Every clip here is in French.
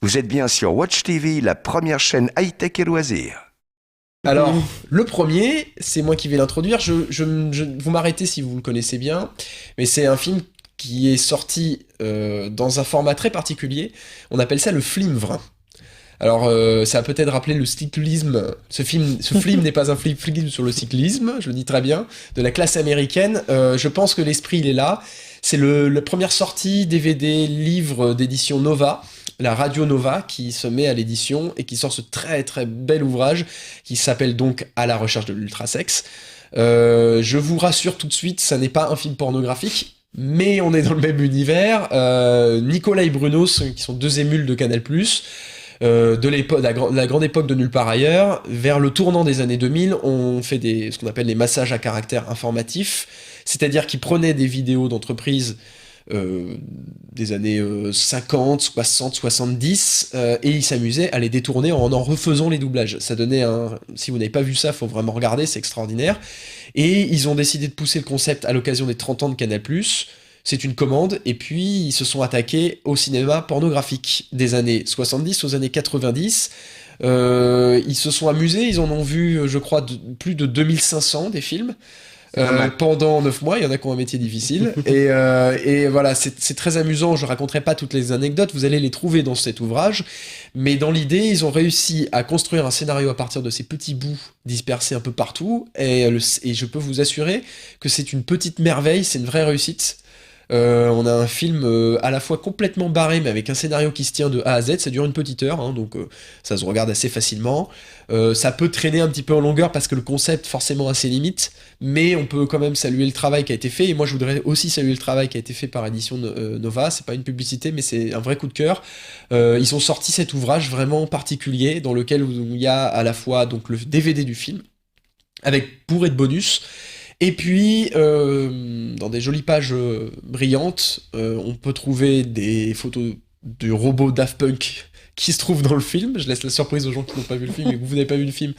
Vous êtes bien sur Watch TV, la première chaîne high-tech et loisirs. Alors, le premier, c'est moi qui vais l'introduire. Vous m'arrêtez si vous le connaissez bien, mais c'est un film qui est sorti dans un format très particulier. On appelle ça le flimvre. Alors, ça a peut-être rappelé le cyclisme. Ce film n'est pas un film sur le cyclisme, je le dis très bien, de la classe américaine. Je pense que l'esprit, il est là. C'est la première sortie DVD livre d'édition Nova, la Radio Nova, qui se met à l'édition et qui sort ce très très bel ouvrage qui s'appelle donc À la recherche de l'ultrasexe. Je vous rassure tout de suite, ça n'est pas un film pornographique, mais on est dans le même univers. Nicolas et Bruno, qui sont deux émules de Canal+, de la grande époque de Nulle part ailleurs, vers le tournant des années 2000, on fait ce qu'on appelle les massages à caractère informatif, c'est-à-dire qu'ils prenaient des vidéos d'entreprises des années 50, 60, 70, et ils s'amusaient à les détourner en refaisant les doublages. Ça donnait si vous n'avez pas vu ça, faut vraiment regarder, c'est extraordinaire. Et ils ont décidé de pousser le concept à l'occasion des 30 ans de Canal+. C'est une commande, et puis ils se sont attaqués au cinéma pornographique des années 70 aux années 90. Ils se sont amusés, ils en ont vu, je crois, plus de 2500 des films. Pendant 9 mois, il y en a qui ont un métier difficile. Et voilà, c'est très amusant, je raconterai pas toutes les anecdotes, vous allez les trouver dans cet ouvrage. Mais dans l'idée, ils ont réussi à construire un scénario à partir de ces petits bouts dispersés un peu partout. Et je peux vous assurer que c'est une petite merveille, c'est une vraie réussite. On a un film à la fois complètement barré mais avec un scénario qui se tient de A à Z, ça dure une petite heure, hein, donc ça se regarde assez facilement. Ça peut traîner un petit peu en longueur parce que le concept forcément a ses limites, mais on peut quand même saluer le travail qui a été fait, et moi je voudrais aussi saluer le travail qui a été fait par Édition Nova. C'est pas une publicité mais c'est un vrai coup de cœur. Ils ont sorti cet ouvrage vraiment particulier dans lequel il y a à la fois donc le DVD du film avec bourré de bonus. Et puis, dans des jolies pages brillantes, on peut trouver des photos du robot Daft Punk qui se trouve dans le film. Je laisse la surprise aux gens qui n'ont pas vu le film et que vous n'avez pas vu le film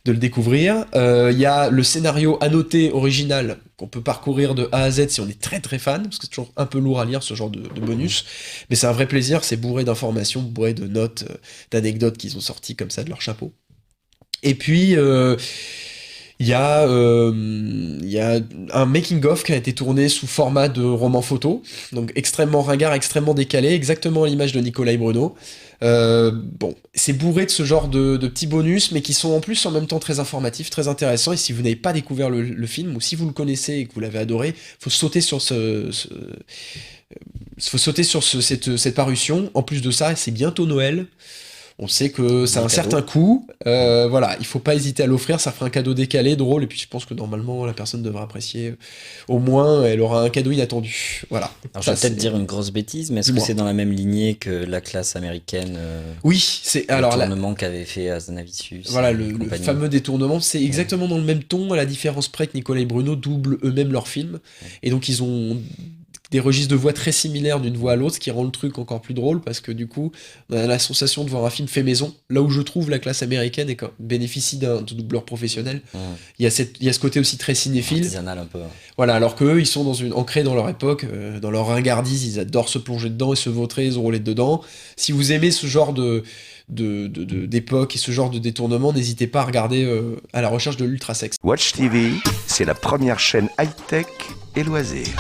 de le découvrir. Il y a le scénario annoté original qu'on peut parcourir de A à Z si on est très très fan, parce que c'est toujours un peu lourd à lire ce genre de bonus. Mais c'est un vrai plaisir, c'est bourré d'informations, bourré de notes, d'anecdotes qu'ils ont sorties comme ça de leur chapeau. Et puis... il y a un making-of qui a été tourné sous format de roman photo, donc extrêmement ringard, extrêmement décalé, exactement à l'image de Nicolas et Bruno. Bon, c'est bourré de ce genre de petits bonus, mais qui sont en plus en même temps très informatifs, très intéressants, et si vous n'avez pas découvert le film, ou si vous le connaissez et que vous l'avez adoré, faut sauter sur cette parution. En plus de ça, c'est bientôt Noël. On sait que ça a un certain coût, voilà, il faut pas hésiter à l'offrir, ça fera un cadeau décalé, drôle, et puis je pense que normalement la personne devra apprécier, au moins elle aura un cadeau inattendu, voilà. Alors je vais peut-être dire une grosse bêtise, mais est-ce que c'est dans la même lignée que La classe américaine, oui, c'est alors le tournement qu'avait fait Azanavicius, voilà, le fameux détournement, c'est exactement dans le même ton, à la différence près que Nicolas et Bruno doublent eux-mêmes leurs films, et donc ils ont des registres de voix très similaires d'une voix à l'autre, ce qui rend le truc encore plus drôle, parce que du coup, on a la sensation de voir un film fait maison, là où je trouve La classe américaine bénéficie d'un doubleur professionnel. Il y a ce côté aussi très cinéphile. Artisanal un peu. Voilà, alors qu'eux, ils sont ancrés dans leur époque, dans leur ringardise, ils adorent se plonger dedans et se vautrer, ils ont roulé dedans. Si vous aimez ce genre d'époque et ce genre de détournement, n'hésitez pas à regarder À la recherche de l'ultrasexe. Watch TV, c'est la première chaîne high-tech et loisirs.